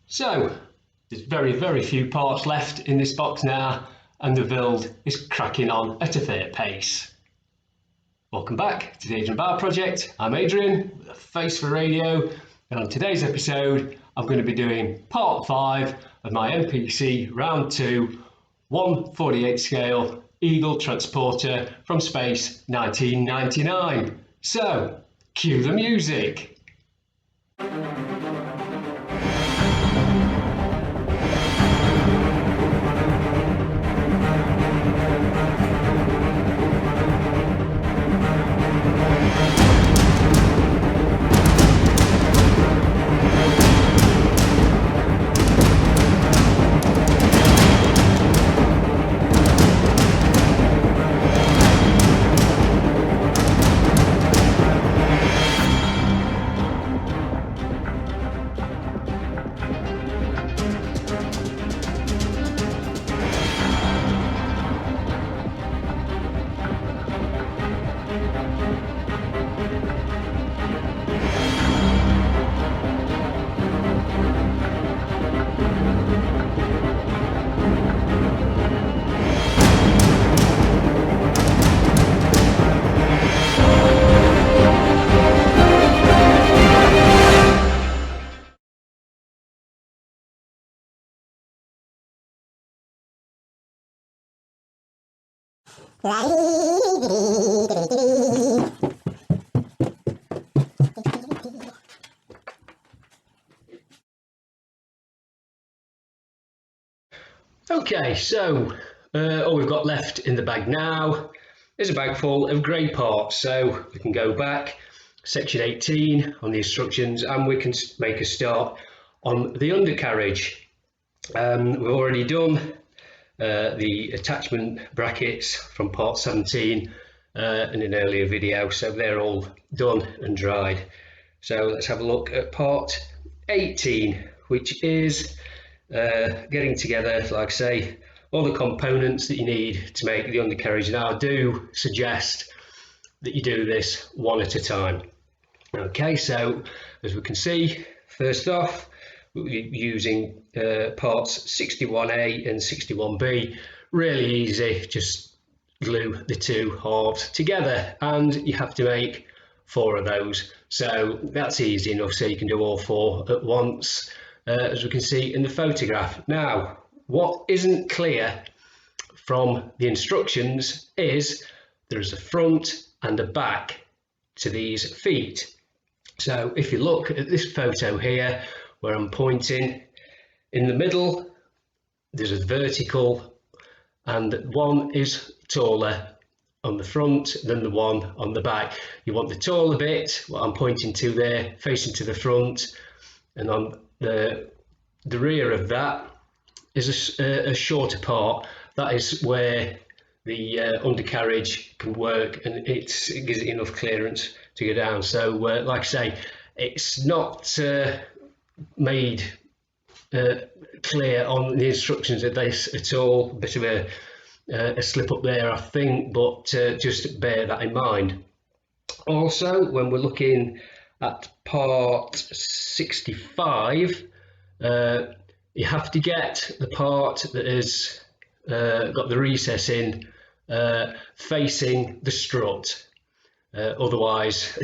So there's very few parts left in this box now, and the build is cracking on at a fair pace. Welcome back to the Adrian Bar Project. I'm Adrian, with a face for radio, and on today's episode I'm going to be doing part 5 of my MPC round 2 1/48 scale Eagle transporter from space 1999. So cue the music. Okay, so all we've got left in the bag now is a bag full of grey parts. So we can go back, section 18 on the instructions, and we can make a start on the undercarriage. We've already done the attachment brackets from part 17 in an earlier video, so they're all done and dried. So let's have a look at part 18, which is getting together, like I say, all the components that you need to make the undercarriage. Now I do suggest that you do this one at a time. Okay, so as we can see, first off, we're using parts 61A and 61B. Really easy, just glue the two halves together, and you have to make 4 of those. So that's easy enough, so you can do all 4 at once. As we can see in the photograph. Now, what isn't clear from the instructions is there's a front and a back to these feet. So if you look at this photo here, where I'm pointing, in the middle there's a vertical, and one is taller on the front than the one on the back. You want the taller bit, what I'm pointing to there, facing to the front, and on the rear of that is a shorter part. That is where the undercarriage can work, and it gives it enough clearance to go down. So like I say, it's not made clear on the instructions of this at all. A bit of a slip up there, I think, but just bear that in mind. Also, when we're looking at part 65, you have to get the part that has got the recess in facing the strut. Otherwise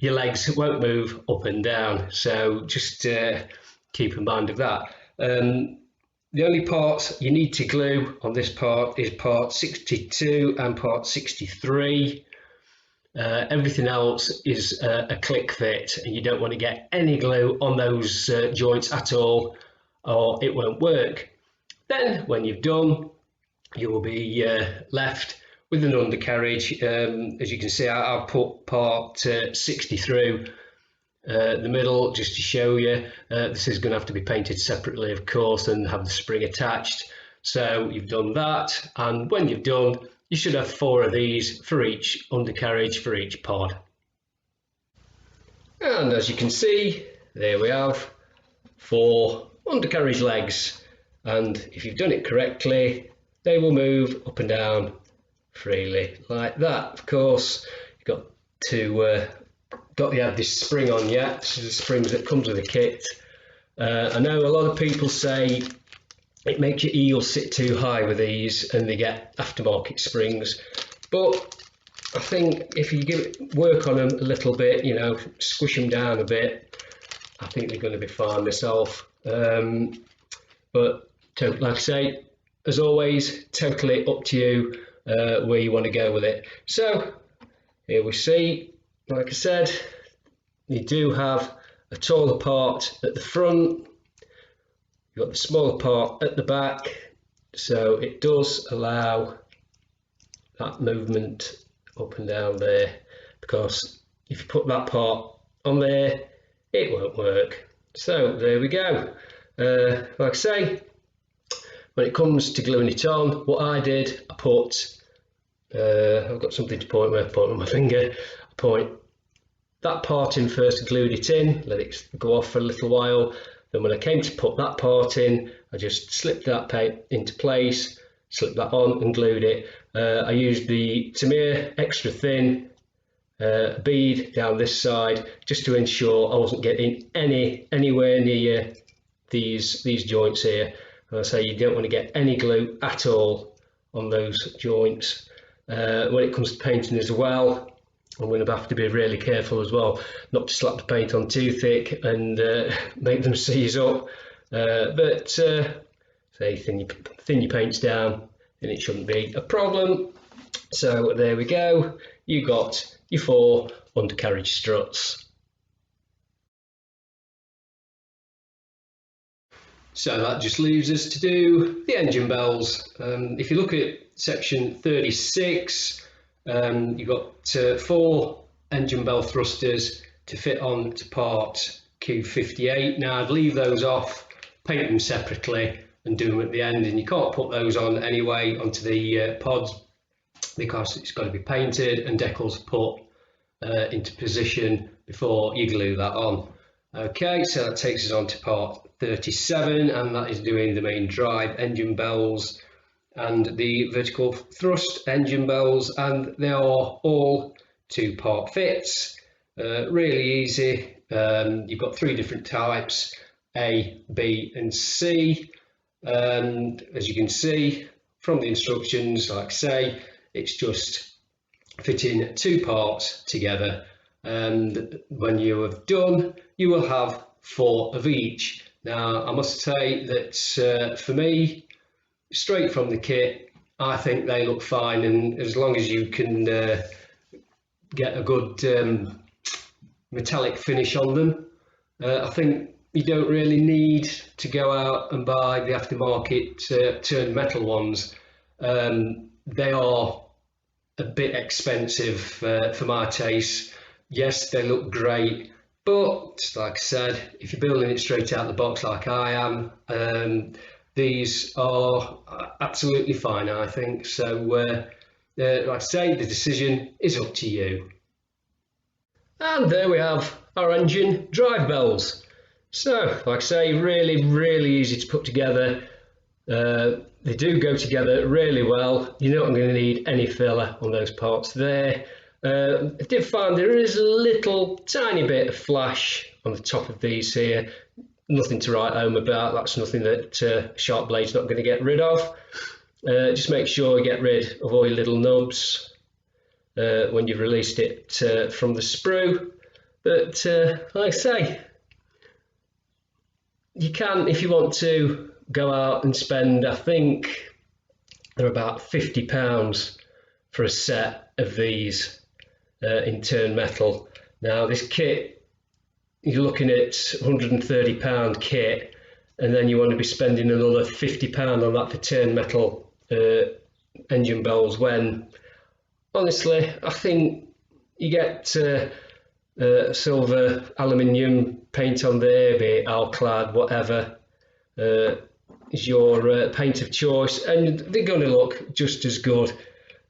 your legs won't move up and down, so just keep in mind of that. The only parts you need to glue on this part is part 62 and part 63. Everything else is a click fit, and you don't want to get any glue on those joints at all, or it won't work. Then when you've done, you will be left with an undercarriage. As you can see, I've put part 60 through the middle just to show you. This is going to have to be painted separately, of course, and have the spring attached. So you've done that, and when you've done, you should have 4 of these for each undercarriage, for each pod. And as you can see, there we have 4 undercarriage legs, and if you've done it correctly, they will move up and down freely like that. Of course, you've got to add this spring on yet. This is the springs that comes with the kit, I know a lot of people say it makes your eel sit too high with these and they get aftermarket springs, but I think if you work on them a little bit, you know, squish them down a bit, I think they're going to be fine myself. But like I say, as always, totally up to you where you want to go with it. So here we see, like I said, you do have a taller part at the front, you've got the smaller part at the back, so it does allow that movement up and down there, because if you put that part on there, it won't work. So there we go. Like I say, when it comes to gluing it on, what I did, I put, I've got something to point with, point on my finger, I point that part in first, glued it in, let it go off for a little while. Then when I came to put that part in, I just slipped that paint into place, slipped that on and glued it. I used the Tamir extra thin bead down this side just to ensure I wasn't getting anywhere near these joints here. And I say you don't want to get any glue at all on those joints. When it comes to painting as well, I'm going to have to be really careful as well not to slap the paint on too thick and make them seize up. But say thin your paints down and it shouldn't be a problem. So there we go, you got your 4 undercarriage struts. So that just leaves us to do the engine bells. If you look at section 36, you've got 4 engine bell thrusters to fit on to part Q58. Now I'd leave those off, paint them separately and do them at the end, and you can't put those on anyway onto the pods because it's got to be painted and decals put into position before you glue that on. Okay, so that takes us on to part 37, and that is doing the main drive engine bells and the vertical thrust engine bells, and they are all 2-part fits. Really easy. You've got 3 different types, A, B and C. As you can see from the instructions, like I say, it's just fitting 2 parts together, and when you have done, you will have 4 of each. Now I must say that for me, straight from the kit, I think they look fine, and as long as you can get a good metallic finish on them, I think you don't really need to go out and buy the aftermarket turned metal ones. They are a bit expensive for my taste. Yes, they look great, but like I said, if you're building it straight out of the box like I am, these are absolutely fine, I think. So like I say, the decision is up to you. And there we have our engine drive bells. So like I say, really easy to put together. They do go together really well. You're not going to need any filler on those parts there. I did find there is a little tiny bit of flash on the top of these here. Nothing to write home about. That's nothing that sharp blade's not going to get rid of. Just make sure you get rid of all your little nubs when you've released it from the sprue. But like I say, you can, if you want to, go out and spend, I think they're about £50 for a set of these in turned metal. Now this kit, you're looking at £130 kit, and then you want to be spending another £50 on that for turned metal engine bells, when honestly I think you get silver aluminium paint on there, be it Alclad, whatever is your paint of choice, and they're going to look just as good.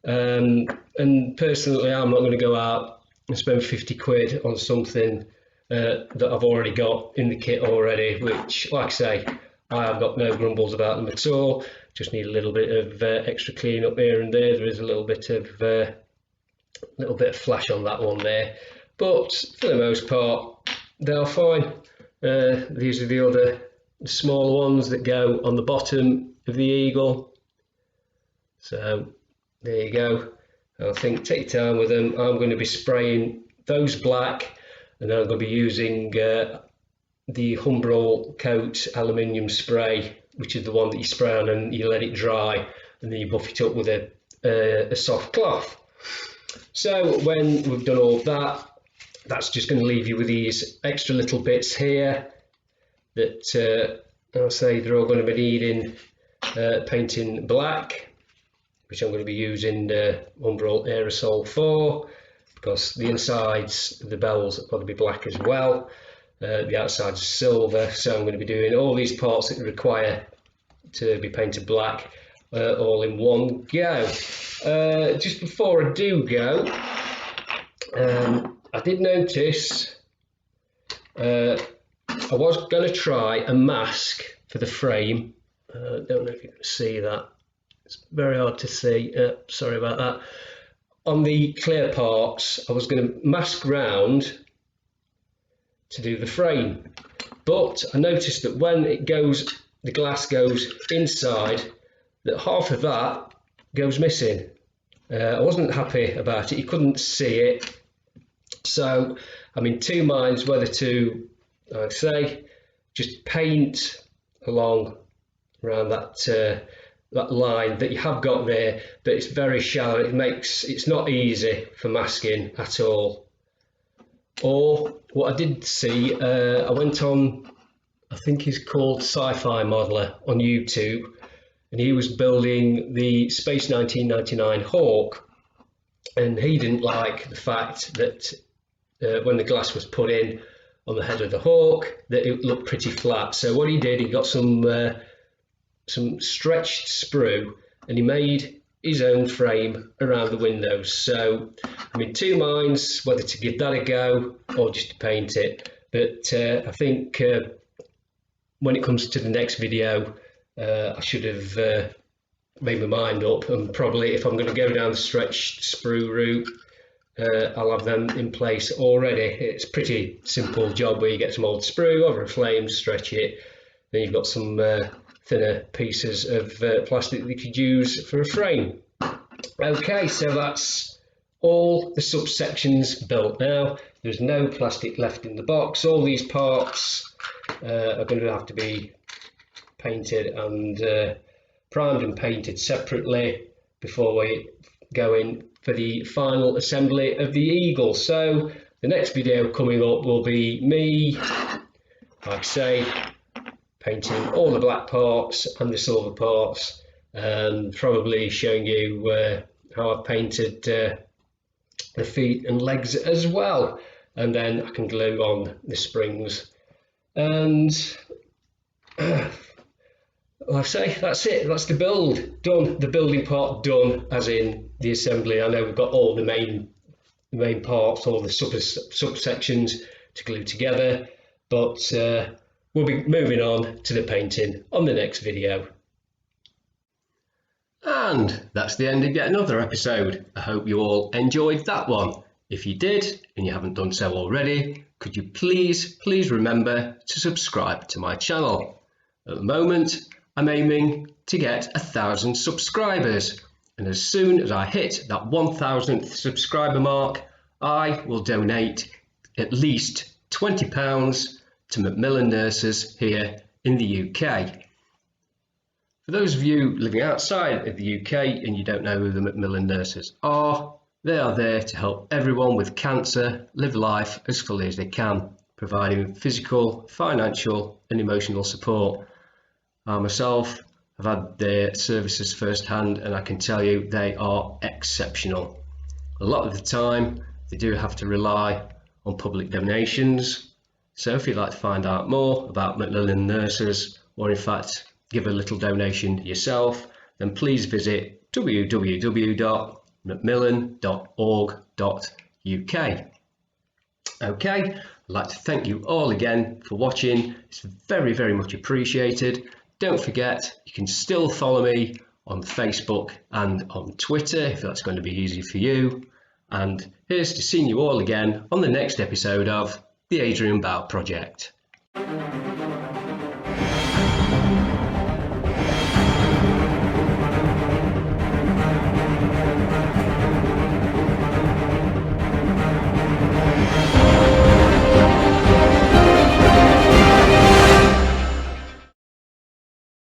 And personally, I'm not going to go out and spend 50 quid on something that I've already got in the kit already, which, like I say, I've got no grumbles about them at all. Just need a little bit of extra clean up here and there. There is a little bit of flash on that one there, but for the most part they are fine. These are the other smaller ones that go on the bottom of the eagle. So there you go. I think take your time with them. I'm going to be spraying those black, and then I'm going to be using the Humbrol Coat aluminium spray, which is the one that you spray on and you let it dry, and then you buff it up with a soft cloth. So when we've done all that, that's just going to leave you with these extra little bits here that I'll say they're all going to be needing painting black, which I'm going to be using Humbrol aerosol for, because the insides of the bells are going to be black as well. The outside's silver, so I'm going to be doing all these parts that require to be painted black all in one go. Just before I do go, I did notice I was going to try a mask for the frame. Don't know if you can see that. It's very hard to see. Sorry about that. On the clear parts, I was going to mask round to do the frame, but I noticed that when it goes, the glass goes inside, that half of that goes missing. I wasn't happy about it. You couldn't see it, so I'm in two minds whether to, like I say, just paint along around that that line that you have got there, but it's very shallow. It's not easy for masking at all. Or what I did see, I went on, I think he's called Sci-Fi Modeler on YouTube, and he was building the Space 1999 Hawk, and he didn't like the fact that when the glass was put in on the head of the Hawk, that it looked pretty flat. So what he did, he got some stretched sprue, and he made his own frame around the windows. So I'm in two minds whether to give that a go or just to paint it, but I think when it comes to the next video, I should have made my mind up, and probably if I'm going to go down the stretched sprue route, I'll have them in place already. It's a pretty simple job where you get some old sprue over a flame, stretch it, then you've got some thinner pieces of plastic that you could use for a frame. Okay, so that's all the subsections built now. There's no plastic left in the box. All these parts are going to have to be painted and primed and painted separately before we go in for the final assembly of the eagle. So the next video coming up will be me, like I say, painting all the black parts and the silver parts, and probably showing you how I've painted the feet and legs as well, and then I can glue on the springs, and like I say, that's it. That's the build done, the building part done, as in the assembly. I know we've got all the main parts, all the subsections to glue together, but we'll be moving on to the painting on the next video. And that's the end of yet another episode. I hope you all enjoyed that one. If you did, and you haven't done so already, could you please remember to subscribe to my channel. At the moment, I'm aiming to get 1,000 subscribers, and as soon as I hit that 1,000th subscriber mark, I will donate at least £20 to Macmillan nurses here in the UK. For those of you living outside of the UK and you don't know who the Macmillan nurses are, they are there to help everyone with cancer live life as fully as they can, providing physical, financial and emotional support. I myself have had their services firsthand, and I can tell you they are exceptional. A lot of the time they do have to rely on public donations, so if you'd like to find out more about Macmillan nurses, or in fact give a little donation yourself, then please visit www.macmillan.org.uk. Okay, I'd like to thank you all again for watching. It's very much appreciated. Don't forget, you can still follow me on Facebook and on Twitter if that's going to be easy for you. And here's to seeing you all again on the next episode of the Adrian Bow Project.